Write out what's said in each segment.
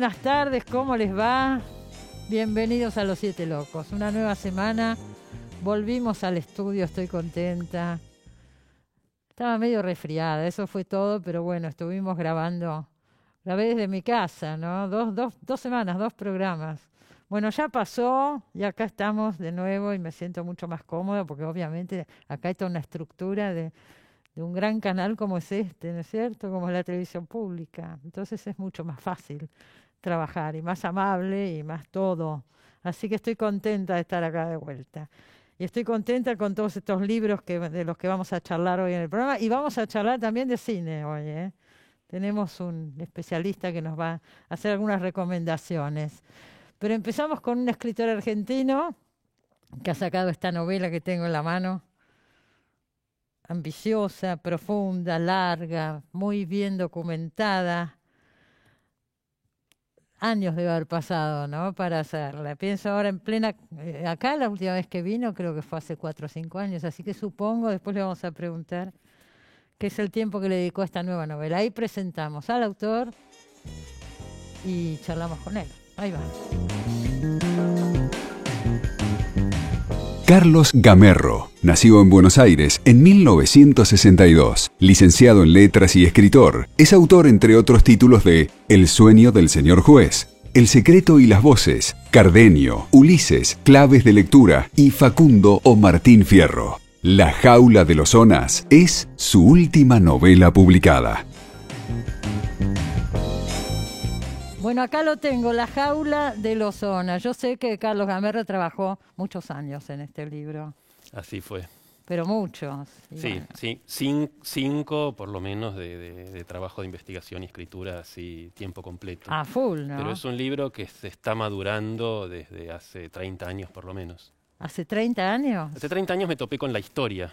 buenas tardes, ¿cómo les va? Bienvenidos a Los Siete Locos. Una nueva semana, volvimos al estudio, estoy contenta. Estaba medio resfriada, eso fue todo, pero bueno, estuvimos grabando. Grabé desde mi casa, ¿no? Dos semanas, 2 programas. Bueno, ya pasó y acá estamos de nuevo y me siento mucho más cómoda porque obviamente acá hay toda una estructura de un gran canal como es este, ¿no es cierto? Como es la televisión pública. Entonces es mucho más fácil trabajar y más amable y más todo. Así que estoy contenta de estar acá de vuelta. Y estoy contenta con todos estos libros de los que vamos a charlar hoy en el programa. Y vamos a charlar también de cine hoy, ¿eh? Tenemos un especialista que nos va a hacer algunas recomendaciones. Pero empezamos con un escritor argentino que ha sacado esta novela que tengo en la mano. Ambiciosa, profunda, larga, muy bien documentada. Años debe haber pasado, ¿no? Para hacerla. Pienso ahora en plena... acá la última vez que vino creo que fue hace 4 o 5 años, así que supongo, después le vamos a preguntar qué es el tiempo que le dedicó a esta nueva novela. Ahí presentamos al autor y charlamos con él. Ahí va. Carlos Gamerro nació en Buenos Aires en 1962. Licenciado en Letras y escritor, es autor, entre otros títulos, de El sueño del señor juez, El secreto y las voces, Cardenio, Ulises, Claves de lectura y Facundo o Martín Fierro. La jaula de los Zonas es su última novela publicada. Bueno, acá lo tengo, La jaula de los Zonas. Yo sé que Carlos Gamerro trabajó muchos años en este libro. Así fue. Pero muchos. Sí, bueno. sí, 5 por lo menos de trabajo de investigación y escritura así tiempo completo. A full, ¿no? Pero es un libro que se está madurando desde hace 30 años por lo menos. ¿Hace 30 años? Hace 30 años me topé con la historia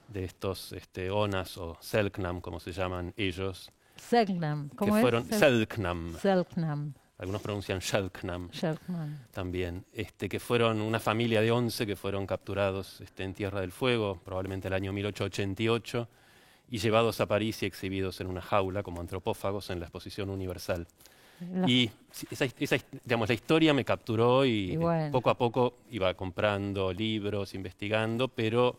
de estos ONAS o Selknam, como se llaman ellos. Selknam. ¿Cómo que es? fueron Selknam. Selknam. Algunos pronuncian Shelknam Selknam. también, que fueron una familia de 11 que fueron capturados en Tierra del Fuego, probablemente el año 1888, y llevados a París y exhibidos en una jaula como antropófagos en la Exposición Universal. Y digamos, la historia me capturó y bueno, poco a poco iba comprando libros, investigando, pero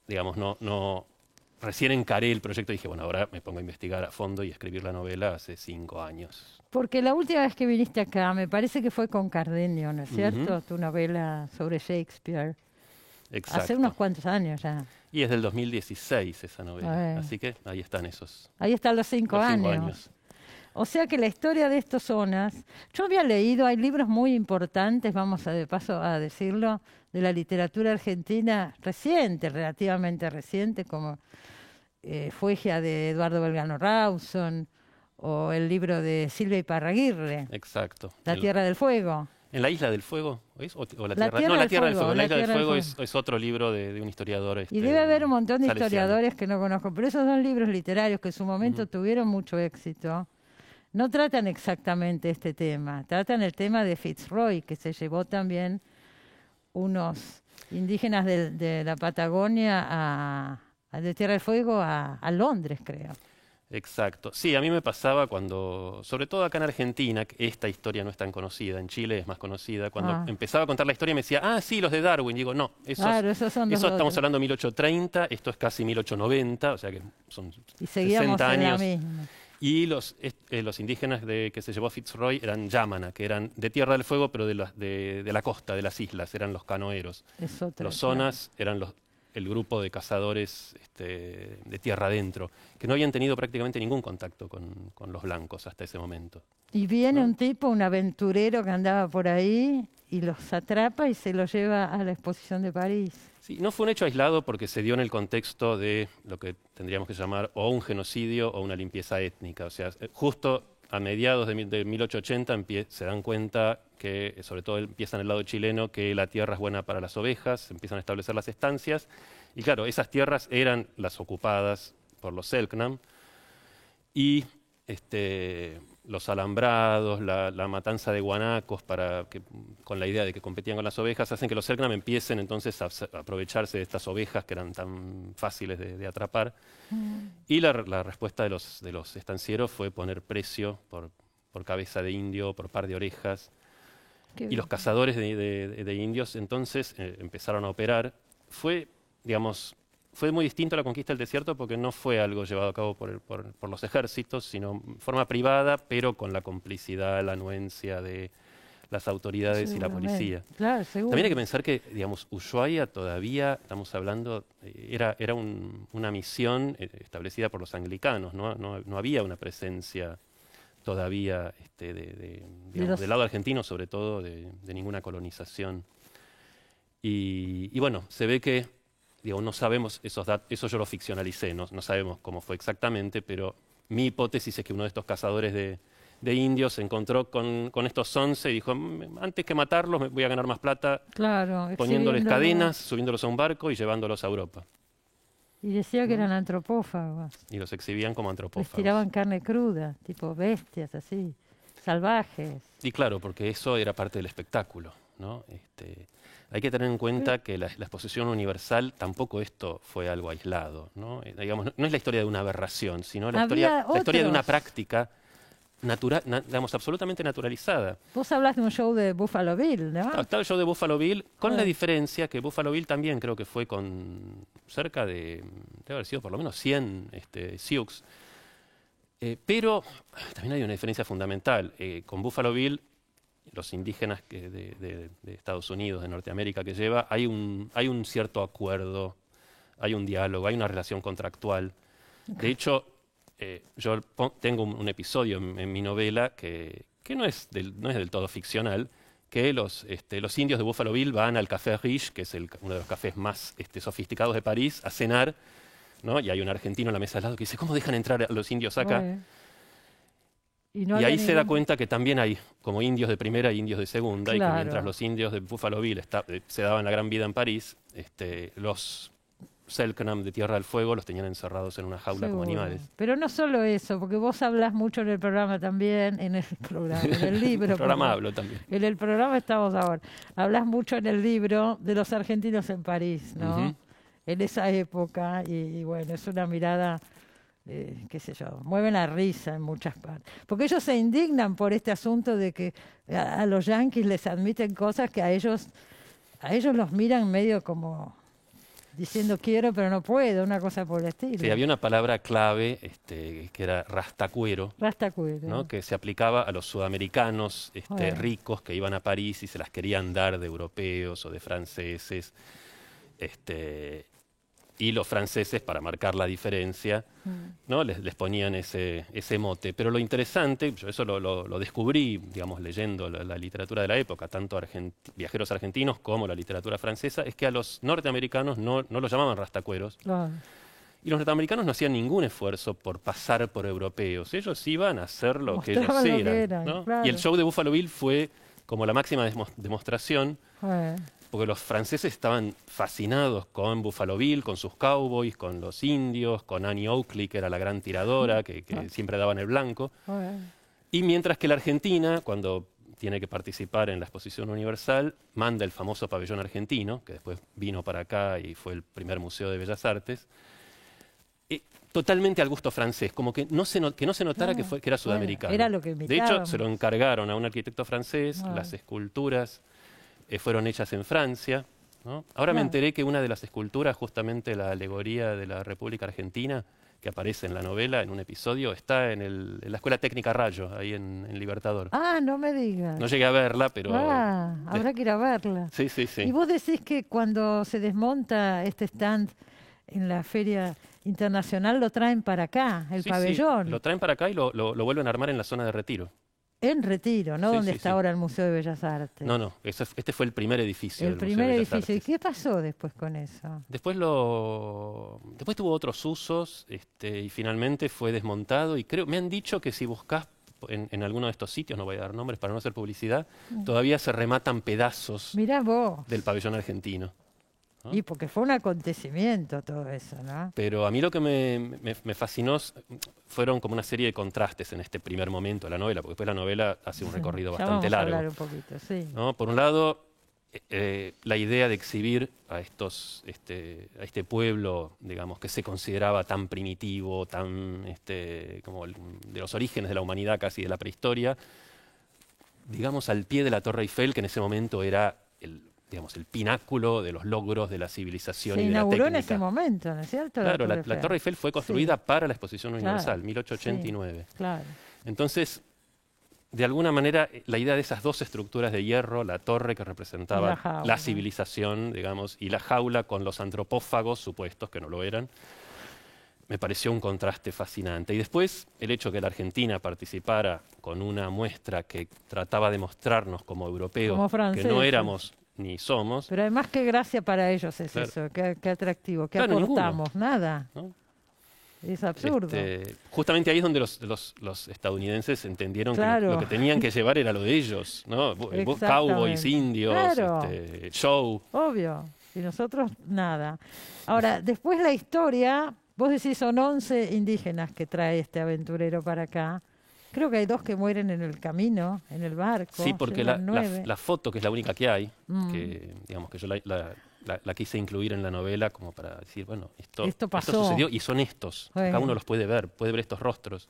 digamos, no recién encaré el proyecto y dije, bueno, ahora me pongo a investigar a fondo y escribir la novela hace 5 años. Porque la última vez que viniste acá, me parece que fue con Cardenio, ¿no es cierto? Uh-huh. Tu novela sobre Shakespeare. Exacto. Hace unos cuantos años ya. Y es del 2016 esa novela, así que ahí están esos. Ahí están los 5 años. O sea que la historia de estos zonas, yo había leído, hay libros muy importantes, vamos de paso a decirlo, de la literatura argentina reciente, relativamente reciente, como Fuegia de Eduardo Belgrano Rawson, o el libro de Silvia Iparraguirre. Exacto. La Tierra del Fuego. ¿En la Isla del Fuego? ¿Es? ¿O la Tierra? No, la Tierra del Fuego. La Isla del Fuego es otro libro de un historiador. Y debe haber un montón de salesiano. historiadores que no conozco, pero esos 2 libros literarios que en su momento tuvieron mucho éxito, no tratan exactamente este tema. Tratan el tema de Fitzroy, que se llevó también unos indígenas de la Patagonia de Tierra del Fuego a Londres, creo. Exacto. Sí, a mí me pasaba cuando, sobre todo acá en Argentina, que esta historia no es tan conocida, en Chile es más conocida, cuando empezaba a contar la historia me decía, sí, los de Darwin. Digo, no, esos son eso estamos hablando de 1830, esto es casi 1890, o sea que son 60 años. Y los indígenas que se llevó Fitzroy eran Yamana, que eran de Tierra del Fuego, pero de la costa, de las islas, eran los canoeros. Los Zonas eran el grupo de cazadores de tierra adentro, que no habían tenido prácticamente ningún contacto con los blancos hasta ese momento. Y viene un tipo, un aventurero que andaba por ahí y los atrapa y se los lleva a la Exposición de París. Sí, no fue un hecho aislado porque se dio en el contexto de lo que tendríamos que llamar o un genocidio o una limpieza étnica. O sea, justo a mediados de 1880 se dan cuenta que, sobre todo empiezan el lado chileno, que la tierra es buena para las ovejas, empiezan a establecer las estancias. Y claro, esas tierras eran las ocupadas por los Selknam y los alambrados, la matanza de guanacos con la idea de que competían con las ovejas, hacen que los Selknam empiecen entonces a aprovecharse de estas ovejas que eran tan fáciles de atrapar. Y la respuesta de los estancieros fue poner precio por por cabeza de indio, por par de orejas. Y los cazadores de indios entonces empezaron a operar. Fue muy distinto a la conquista del desierto porque no fue algo llevado a cabo por los ejércitos, sino en forma privada, pero con la complicidad, la anuencia de las autoridades y la policía. Claro, seguro. También hay que pensar que, Ushuaia todavía, estamos hablando, era una misión establecida por los anglicanos, no había una presencia todavía del lado argentino, sobre todo, de ninguna colonización. Y bueno, se ve que, no sabemos esos datos, eso yo lo ficcionalicé, no sabemos cómo fue exactamente, pero mi hipótesis es que uno de estos cazadores de indios se encontró con estos 11 y dijo, antes que matarlos me voy a ganar más plata poniéndoles cadenas, subiéndolos a un barco y llevándolos a Europa. Y decía que eran antropófagos. Y los exhibían como antropófagos. Les tiraban carne cruda, tipo bestias así, salvajes. Y claro, porque eso era parte del espectáculo, ¿no? Hay que tener en cuenta que la exposición universal tampoco esto fue algo aislado, ¿no? No es la historia de una aberración, sino la historia de una práctica natural, absolutamente naturalizada. Vos hablas de un show de Buffalo Bill, ¿no? Está el show de Buffalo Bill, con la diferencia que Buffalo Bill también creo que fue con cerca debe haber sido por lo menos 100 Sioux. Pero también hay una diferencia fundamental. Con Buffalo Bill, los indígenas de Estados Unidos, de Norteamérica que lleva, hay un cierto acuerdo, hay un diálogo, hay una relación contractual. De hecho, yo tengo un episodio en mi novela que no es del todo ficcional, que los indios de Buffalo Bill van al Café Riche, que es uno de los cafés más sofisticados de París, a cenar, ¿no? Y hay un argentino en la mesa al lado que dice, ¿cómo dejan entrar a los indios acá? Y ahí se da cuenta que también hay como indios de primera y indios de segunda, y que mientras los indios de Buffalo Bill se daban la gran vida en París, los Selknam de Tierra del Fuego los tenían encerrados en una jaula como animales. Pero no solo eso, porque vos hablás mucho en el programa también, en el libro. En el programa hablo también. En el programa estamos ahora. Hablás mucho en el libro de los argentinos en París, ¿no? En esa época, y bueno, es una mirada, qué sé yo, mueven la risa en muchas partes. Porque ellos se indignan por este asunto de que a los yanquis les admiten cosas que a ellos los miran medio como diciendo quiero pero no puedo, una cosa por el estilo. Sí, había una palabra clave que era rastacuero, ¿no? Que se aplicaba a los sudamericanos ricos que iban a París y se las querían dar de europeos o de franceses. Y los franceses, para marcar la diferencia, ¿no? les ponían ese mote. Pero lo interesante, yo eso lo descubrí, leyendo la literatura de la época, tanto viajeros argentinos como la literatura francesa, es que a los norteamericanos no los llamaban rastacueros. Y los norteamericanos no hacían ningún esfuerzo por pasar por europeos. Ellos iban a hacer lo que ellos eran, ¿no? Claro. Y el show de Buffalo Bill fue como la máxima demostración, porque los franceses estaban fascinados con Buffalo Bill, con sus cowboys, con los indios, con Annie Oakley, que era la gran tiradora, que siempre daba en el blanco. Y mientras que la Argentina, cuando tiene que participar en la Exposición Universal, manda el famoso pabellón argentino, que después vino para acá y fue el primer museo de Bellas Artes, totalmente al gusto francés, como que no se notara que era sudamericano. Era lo que de hecho, se lo encargaron a un arquitecto francés, las esculturas fueron hechas en Francia, ¿no? Ahora me enteré que una de las esculturas, justamente la alegoría de la República Argentina, que aparece en la novela, en un episodio, está en la Escuela Técnica Rayo, ahí en Libertador. Ah, no me digas. No llegué a verla, pero... habrá que ir a verla. Sí. Y vos decís que cuando se desmonta este stand en la Feria Internacional lo traen para acá, el pabellón. Sí, lo traen para acá y lo vuelven a armar en la zona de Retiro. En Retiro, ¿no? Donde está ahora el Museo de Bellas Artes. No, este fue el primer edificio del Museo de Bellas Artes. ¿Y qué pasó después con eso? Después tuvo otros usos y finalmente fue desmontado y me han dicho que si buscas en alguno de estos sitios, no voy a dar nombres para no hacer publicidad, todavía se rematan pedazos del pabellón argentino. ¿No? Y porque fue un acontecimiento todo eso, ¿no? Pero a mí lo que me fascinó fueron como una serie de contrastes en este primer momento de la novela, porque después la novela hace un recorrido bastante largo. Vamos a hablar un poquito, sí. ¿No? Por un lado, la idea de exhibir a este pueblo, digamos, que se consideraba tan primitivo, tan como de los orígenes de la humanidad, casi de la prehistoria, digamos, al pie de la Torre Eiffel, que en ese momento era el pináculo de los logros de la civilización y de la técnica. Se inauguró en ese momento, ¿no es cierto? Claro, la Torre Eiffel fue construida para la Exposición Universal, 1889. Sí, claro. Entonces, de alguna manera, la idea de esas dos estructuras de hierro, la torre que representaba la civilización, digamos, y la jaula con los antropófagos supuestos, que no lo eran, me pareció un contraste fascinante. Y después, el hecho que la Argentina participara con una muestra que trataba de mostrarnos como europeos, que no éramos ni somos. Pero además, qué gracia para ellos es eso, qué atractivo, qué aportamos, nada. ¿No? Es absurdo. Justamente ahí es donde los estadounidenses entendieron que lo que tenían que llevar era lo de ellos, ¿no? Cowboys, indios, show. Obvio, y nosotros nada. Ahora, después la historia, vos decís son 11 indígenas que trae este aventurero para acá. Creo que hay 2 que mueren en el camino, en el barco. Sí, porque la foto, que es la única que hay, que digamos que yo la quise incluir en la novela como para decir, bueno, esto sucedió y son estos. Cada uno los puede ver estos rostros.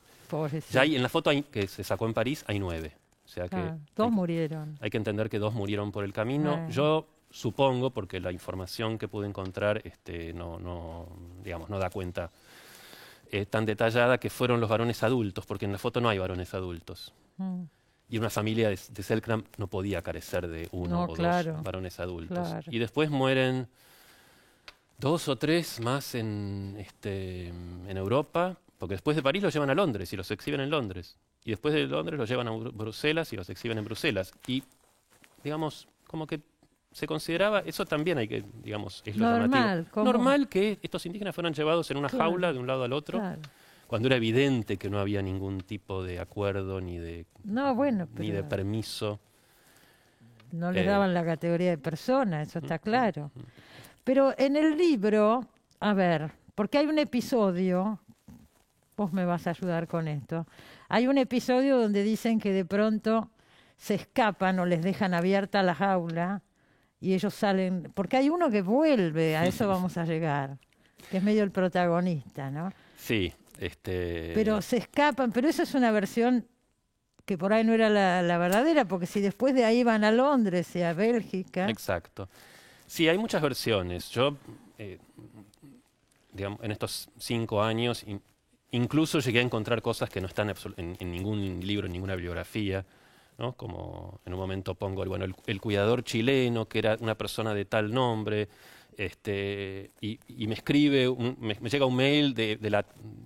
Ya hay, en la foto que se sacó en París hay 9. O sea que 2 murieron. Hay que entender que 2 murieron por el camino. Yo supongo, porque la información que pude encontrar no da cuenta tan detallada, que fueron los varones adultos, porque en la foto no hay varones adultos. Y una familia de Selknam no podía carecer de uno o 2 varones adultos. Claro. Y después mueren 2 o 3 más en Europa, porque después de París los llevan a Londres y los exhiben en Londres. Y después de Londres los llevan a Bruselas y los exhiben en Bruselas. Y, digamos, como que se consideraba, eso también hay que, digamos, es lo llamativo. Normal que estos indígenas fueran llevados en una jaula de un lado al otro. Claro. Cuando era evidente que no había ningún tipo de acuerdo ni de permiso. No les daban la categoría de persona, eso está claro. Pero en el libro, a ver, porque hay un episodio, vos me vas a ayudar con esto, hay un episodio donde dicen que de pronto se escapan o les dejan abierta la jaula y ellos salen, porque hay uno que vuelve, a eso vamos a llegar, que es medio el protagonista, ¿no? Sí. Pero se escapan, pero eso es una versión que por ahí no era la verdadera, porque si después de ahí van a Londres y a Bélgica... Exacto. Sí, hay muchas versiones. Yo, digamos, en estos 5 años, incluso llegué a encontrar cosas que no están en ningún libro, en ninguna bibliografía, ¿no? Como en un momento pongo, el cuidador chileno, que era una persona de tal nombre... y me escribe, me llega un mail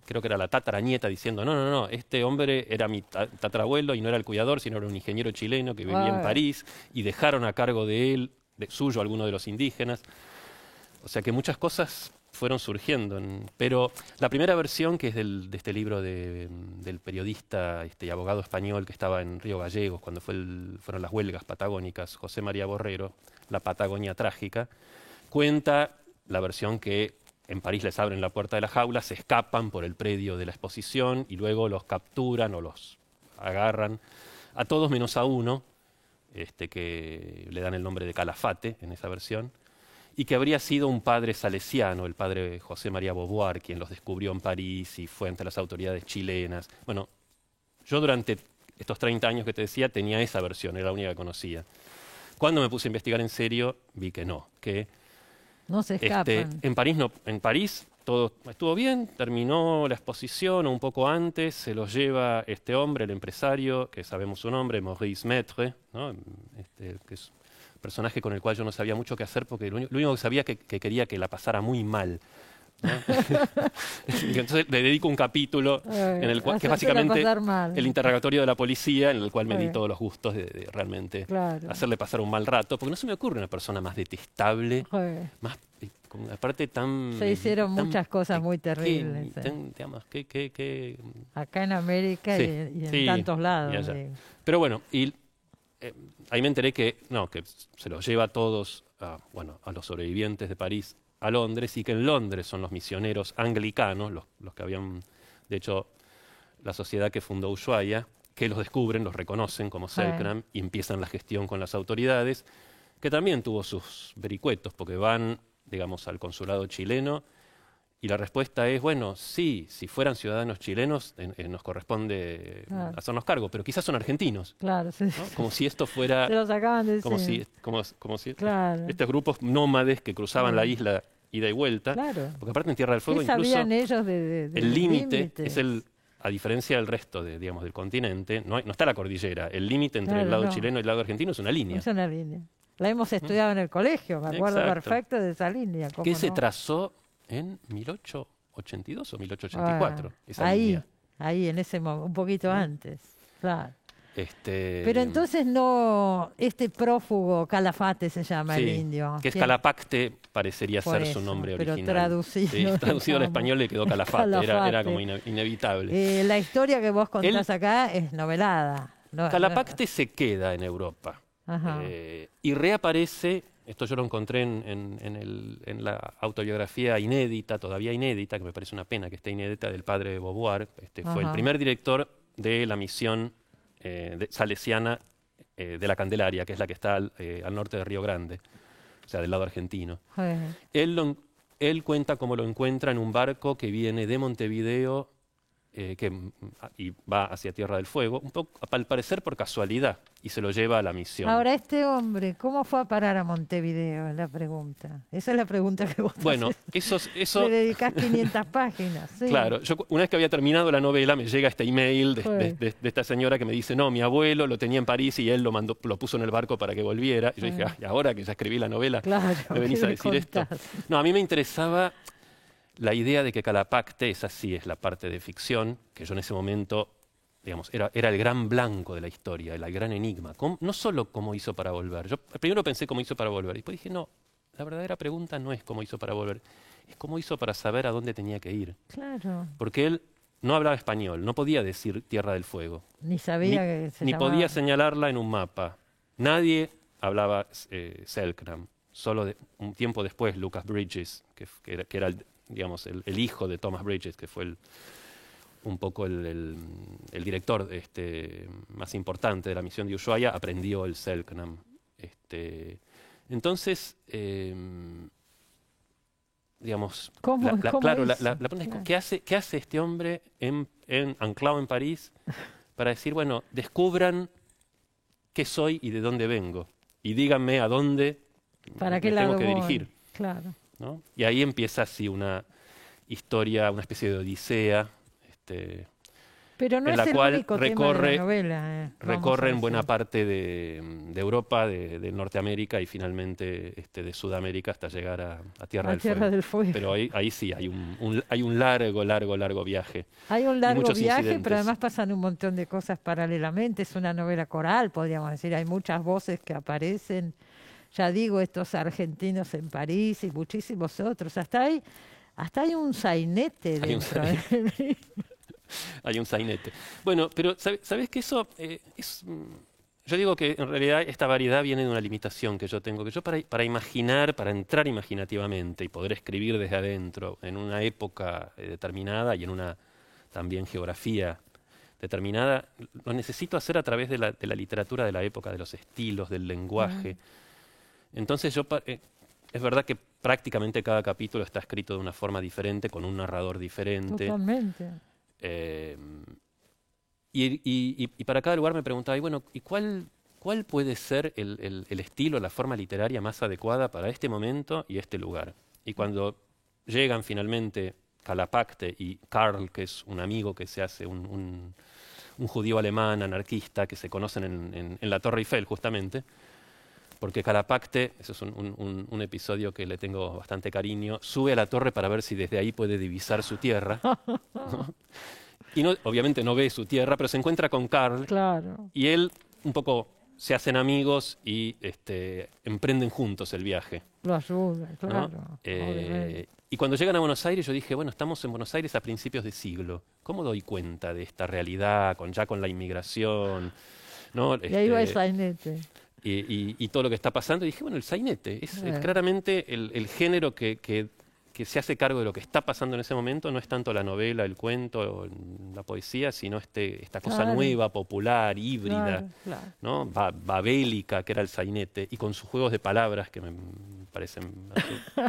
creo que era la tataranieta, diciendo, no, este hombre era mi tatarabuelo y no era el cuidador, sino era un ingeniero chileno que vivía en París y dejaron a cargo de él, suyo, alguno de los indígenas. O sea que muchas cosas fueron surgiendo. Pero la primera versión, que es de este libro del periodista y abogado español que estaba en Río Gallegos cuando fueron las huelgas patagónicas, José María Borrero, La Patagonia Trágica, cuenta la versión que en París les abren la puerta de la jaula, se escapan por el predio de la exposición y luego los capturan o los agarran, a todos menos a uno, que le dan el nombre de Calafate en esa versión, y que habría sido un padre salesiano, el padre José María Beauvoir, quien los descubrió en París y fue ante las autoridades chilenas. Bueno, yo durante estos 30 años que te decía tenía esa versión, era la única que conocía. Cuando me puse a investigar en serio, vi que no, que no se escapan. En París todo estuvo bien, terminó la exposición, o un poco antes, se los lleva este hombre, el empresario, que sabemos su nombre, Maurice Maitre, ¿no? Que es un personaje con el cual yo no sabía mucho qué hacer, porque lo único que sabía que quería que la pasara muy mal, ¿no? Entonces le dedico un capítulo en el cual, que es básicamente el interrogatorio de la policía, en el cual me di todos los gustos de realmente hacerle pasar un mal rato, porque no se me ocurre una persona más detestable, más aparte tan... Se hicieron muchas cosas muy terribles. Digamos, acá en América y en tantos lados. Pero bueno, ahí me enteré que se los lleva a todos, a los sobrevivientes de París, a Londres, y que en Londres son los misioneros anglicanos, los que habían, de hecho, la sociedad que fundó Ushuaia, que los descubren, los reconocen como Selknam y empiezan la gestión con las autoridades, que también tuvo sus vericuetos, porque van, digamos, al consulado chileno, y la respuesta es, bueno, sí, si fueran ciudadanos chilenos, nos corresponde hacernos cargo, pero quizás son argentinos. Claro, sí. ¿No? Como si esto fuera... Se los acaban de decir. Como si estos grupos nómades que cruzaban la isla ida y vuelta, porque aparte en Tierra del Fuego incluso sabían ellos el límite es a diferencia del resto del continente, no está la cordillera, el límite entre el lado chileno y el lado argentino es una línea. Es una línea. La hemos estudiado en el colegio, me acuerdo perfecto de esa línea. Que se trazó en 1882 o 1884. Esa línea. Ahí, en ese momento, un poquito antes, claro. Pero entonces este prófugo Calafate se llama el indio. Que es Calapacte, parecería ser su nombre original. Pero traducido al español le quedó Calafate, era como inevitable. La historia que vos contás acá es novelada. Calapacte se queda en Europa y reaparece. Esto yo lo encontré en la autobiografía inédita, todavía inédita, que me parece una pena que esté inédita, del padre de Beauvoir. Fue el primer director de la misión salesiana de la Candelaria, que es la que está al norte de Río Grande, o sea, del lado argentino. Él cuenta cómo lo encuentra en un barco que viene de Montevideo y va hacia Tierra del Fuego, un poco, al parecer por casualidad, y se lo lleva a la misión. Ahora, este hombre, ¿cómo fue a parar a Montevideo? Es la pregunta. Esa es la pregunta que vos eso le dedicás 500 páginas. Sí. Claro, yo una vez que había terminado la novela me llega este email de esta señora que me dice, no, mi abuelo lo tenía en París y él lo puso en el barco para que volviera. Y yo dije, y ahora que ya escribí la novela, ¿me venís a decir esto? No, a mí me interesaba la idea de que Calapacte, esa sí es la parte de ficción, que yo en ese momento, digamos, era el gran blanco de la historia, el gran enigma. No solo cómo hizo para volver. Yo primero pensé cómo hizo para volver, y después dije, no, la verdadera pregunta no es cómo hizo para volver, es cómo hizo para saber a dónde tenía que ir. Claro. Porque él no hablaba español, no podía decir Tierra del Fuego. Ni sabía que se llamaba. Podía señalarla en un mapa. Nadie hablaba Selknam. Solo un tiempo después, Lucas Bridges, que era digamos, el hijo de Thomas Bridges, que fue un poco el director más importante de la misión de Ushuaia, aprendió el Selknam. Entonces, digamos, la pregunta es, ¿qué hace este hombre anclado en París para decir, bueno, descubran qué soy y de dónde vengo, y díganme a dónde me tengo que dirigir? Claro. ¿No? Y ahí empieza así una historia, una especie de odisea, pero no en la es el cual único tema de la novela, recorre en buena parte de Europa, de Norteamérica y finalmente de Sudamérica hasta llegar a Tierra del Fuego. Pero ahí sí, hay un largo viaje. Hay un largo viaje, pero además pasan un montón de cosas paralelamente. Es una novela coral, podríamos decir. Hay muchas voces que aparecen. Ya digo, estos argentinos en París y muchísimos otros. Hasta hay un sainete dentro. Hay un sainete. Bueno, pero ¿sabes que eso yo digo que en realidad esta variedad viene de una limitación que yo tengo, que yo para imaginar, para entrar imaginativamente y poder escribir desde adentro en una época determinada y en una también geografía determinada, lo necesito hacer a través de la literatura de la época, de los estilos, del lenguaje. Entonces es verdad que prácticamente cada capítulo está escrito de una forma diferente, con un narrador diferente. Totalmente. Y para cada lugar me preguntaba, ¿y cuál puede ser el estilo, la forma literaria más adecuada para este momento y este lugar? Y cuando llegan finalmente Calapacte y Karl, que es un amigo que se hace un judío alemán anarquista, que se conocen en la Torre Eiffel justamente, porque Calapacte, eso es un episodio que le tengo bastante cariño, sube a la torre para ver si desde ahí puede divisar su tierra, ¿no? Y obviamente no ve su tierra, pero se encuentra con Karl, claro. Y él un poco se hacen amigos y emprenden juntos el viaje. Lo ayuda, claro. ¿No? Y cuando llegan a Buenos Aires yo dije, bueno, estamos en Buenos Aires a principios de siglo. ¿Cómo doy cuenta de esta realidad ya con la inmigración? ¿No? Y ahí va el sainete. Y todo lo que está pasando, y dije, bueno, el sainete es claramente el género que que se hace cargo de lo que está pasando en ese momento no es tanto la novela, el cuento, la poesía, sino esta cosa nueva, popular, híbrida, ¿no? Babélica, que era el sainete, y con sus juegos de palabras que me parecen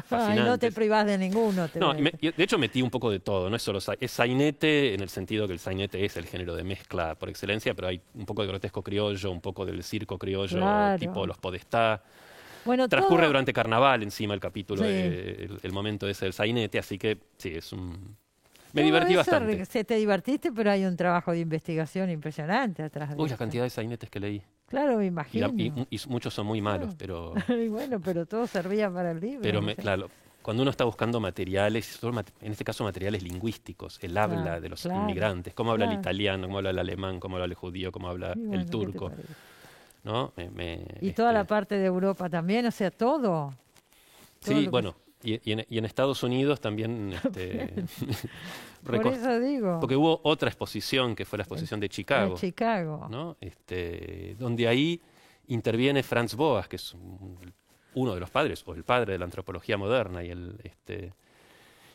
fascinantes. Y no te privás de ninguno. De hecho metí un poco de todo, no es solo es sainete en el sentido que el sainete es el género de mezcla por excelencia, pero hay un poco de grotesco criollo, un poco del circo criollo, tipo los Podestá. Bueno, transcurre durante carnaval encima el capítulo, el momento ese del sainete, así que sí, me divertí bastante. Te divertiste, pero hay un trabajo de investigación impresionante atrás de Uy, la cantidad de sainetes que leí. Claro, me imagino. Y muchos son muy malos, pero... Y bueno, pero todo servía para el libro. Pero claro, cuando uno está buscando materiales, en este caso materiales lingüísticos, el habla de los inmigrantes, cómo habla el italiano, cómo habla el alemán, cómo habla el judío, cómo habla el turco, ¿no? Y toda la parte de Europa también, o sea, todo. Sí, bueno, y en Estados Unidos también... Por eso digo. Porque hubo otra exposición, que fue la exposición de Chicago. ¿No? Donde ahí interviene Franz Boas, que es uno de los padres, o el padre de la antropología moderna.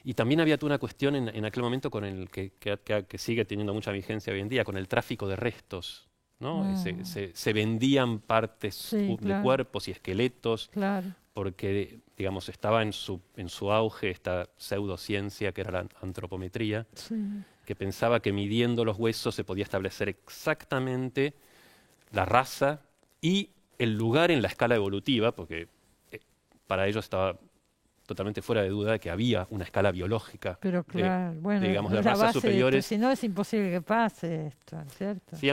Y también había toda una cuestión en aquel momento con el que sigue teniendo mucha vigencia hoy en día, con el tráfico de restos, ¿no? Se vendían partes de cuerpos y esqueletos, porque, digamos, estaba en su auge esta pseudociencia que era la antropometría, que pensaba que midiendo los huesos se podía establecer exactamente la raza y el lugar en la escala evolutiva, porque para ellos estaba totalmente fuera de duda de que había una escala biológica, pero digamos, de razas superiores. Si no, es imposible que pase esto, ¿cierto? Sí,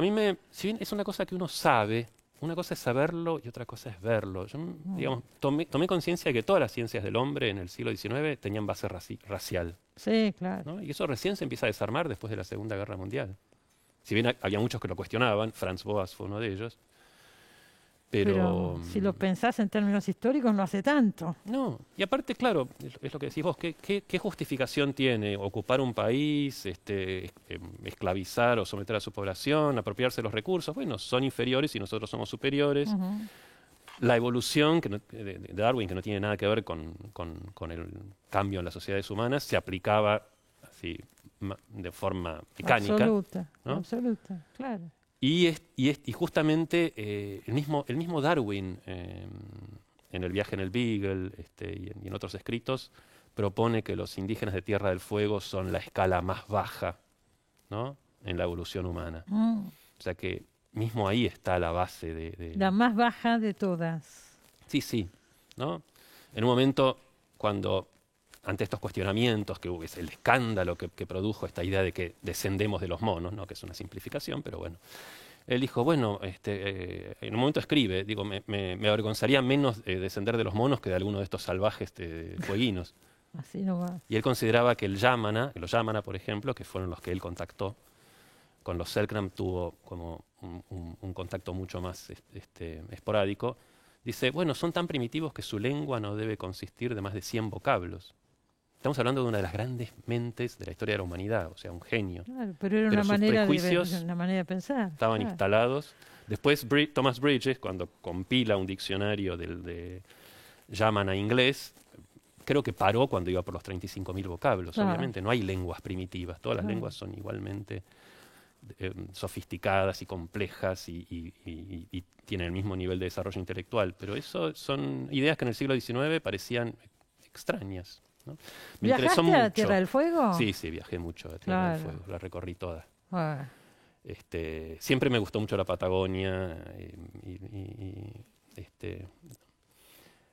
si bien es una cosa que uno sabe, una cosa es saberlo y otra cosa es verlo. Yo, digamos, tomé conciencia de que todas las ciencias del hombre en el siglo XIX tenían base racial. Sí, claro. ¿No? Y eso recién se empieza a desarmar después de la Segunda Guerra Mundial. Si bien había muchos que lo cuestionaban, Franz Boas fue uno de ellos. Pero si lo pensás en términos históricos, no hace tanto. No, y aparte, claro, es lo que decís vos, ¿qué justificación tiene ocupar un país, esclavizar o someter a su población, apropiarse de los recursos? Bueno, son inferiores y nosotros somos superiores. La evolución de Darwin, que no tiene nada que ver con el cambio en las sociedades humanas, se aplicaba así de forma mecánica. Absoluta, ¿no? Absoluta, claro. Y justamente el mismo Darwin, en el viaje en el Beagle y en otros escritos, propone que los indígenas de Tierra del Fuego son la escala más baja, ¿no?, en la evolución humana. O sea que mismo ahí está la base de... La más baja de todas. Sí, ¿no? En un momento, cuando... ante estos cuestionamientos, que es el escándalo que produjo esta idea de que descendemos de los monos, ¿no?, que es una simplificación, pero bueno. Él dijo, bueno, en un momento escribe, digo, me avergonzaría menos descender de los monos que de alguno de estos salvajes fueguinos. Así no va. Y él consideraba que los Yamana, por ejemplo, que fueron los que él contactó, con los Selknam tuvo como un contacto mucho más esporádico. Dice, bueno, son tan primitivos que su lengua no debe consistir de más de 100 vocablos. Estamos hablando de una de las grandes mentes de la historia de la humanidad, o sea, un genio. Claro, pero era una manera de pensar. Estaban instalados. Después Thomas Bridges, cuando compila un diccionario de Yamana inglés, creo que paró cuando iba por los 35.000 vocablos. Obviamente no hay lenguas primitivas, todas las lenguas son igualmente sofisticadas y complejas y tienen el mismo nivel de desarrollo intelectual. Pero eso son ideas que en el siglo XIX parecían extrañas, ¿no? Me ¿Viajaste a la Tierra del Fuego? Sí, viajé mucho a la Tierra del Fuego, la recorrí toda. Siempre me gustó mucho la Patagonia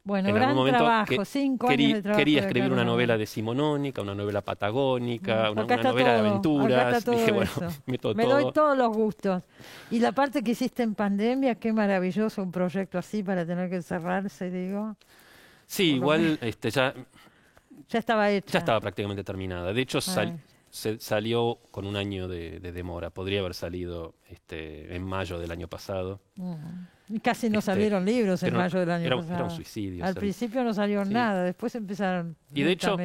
bueno, en gran trabajo, 5 años de trabajo. Quería escribir una novela decimonónica, una novela patagónica, una novela de aventuras. Dije, bueno, me doy todos los gustos. Y la parte que hiciste en pandemia, qué maravilloso un proyecto así para tener que encerrarse, digo. Sí, igual ya estaba hecha. Ya estaba prácticamente terminada. De hecho, salió con un año de demora. Podría haber salido en mayo del año pasado. Y casi no salieron libros en mayo del año pasado. Era un suicidio. Al principio no salió nada, después empezaron. Y de hecho,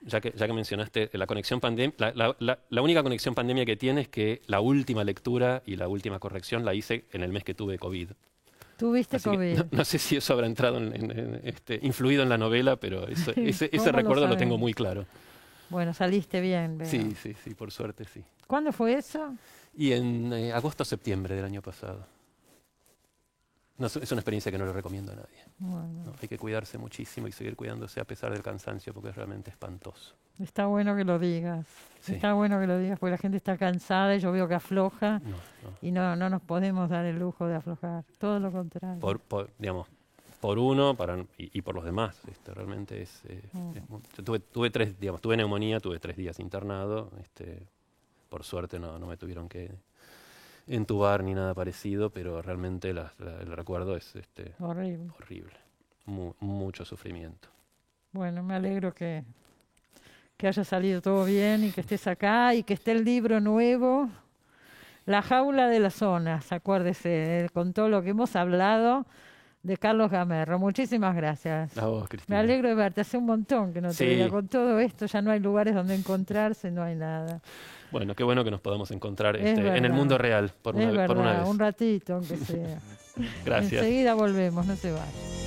ya que mencionaste la conexión pandemia, la única conexión pandemia que tiene es que la última lectura y la última corrección la hice en el mes que tuve COVID. Tuviste COVID. No sé si eso habrá entrado influido en la novela, pero ese recuerdo lo tengo muy claro. Bueno, saliste bien. Veo. Sí, por suerte sí. ¿Cuándo fue eso? Y en agosto-septiembre del año pasado. No, es una experiencia que no le recomiendo a nadie. Bueno. No, hay que cuidarse muchísimo y seguir cuidándose a pesar del cansancio, porque es realmente espantoso. Está bueno que lo digas. Sí. Está bueno que lo digas, porque la gente está cansada y yo veo que afloja. Y no nos podemos dar el lujo de aflojar. Todo lo contrario. Por uno y por los demás. Realmente tuve neumonía, tuve 3 días internado. Por suerte no me tuvieron que entubar ni nada parecido, pero realmente el recuerdo es horrible. Mucho sufrimiento. Bueno, me alegro que haya salido todo bien y que estés acá y que esté el libro nuevo, La jaula de las zonas, acuérdese, con todo lo que hemos hablado, de Carlos Gamerro. Muchísimas gracias. A vos, Cristina. Me alegro de verte, hace un montón que no te veía. Con todo esto ya no hay lugares donde encontrarse, no hay nada. Bueno, qué bueno que nos podamos encontrar en el mundo real por una vez. Un ratito, aunque sea. Gracias. Enseguida volvemos, no se vayan.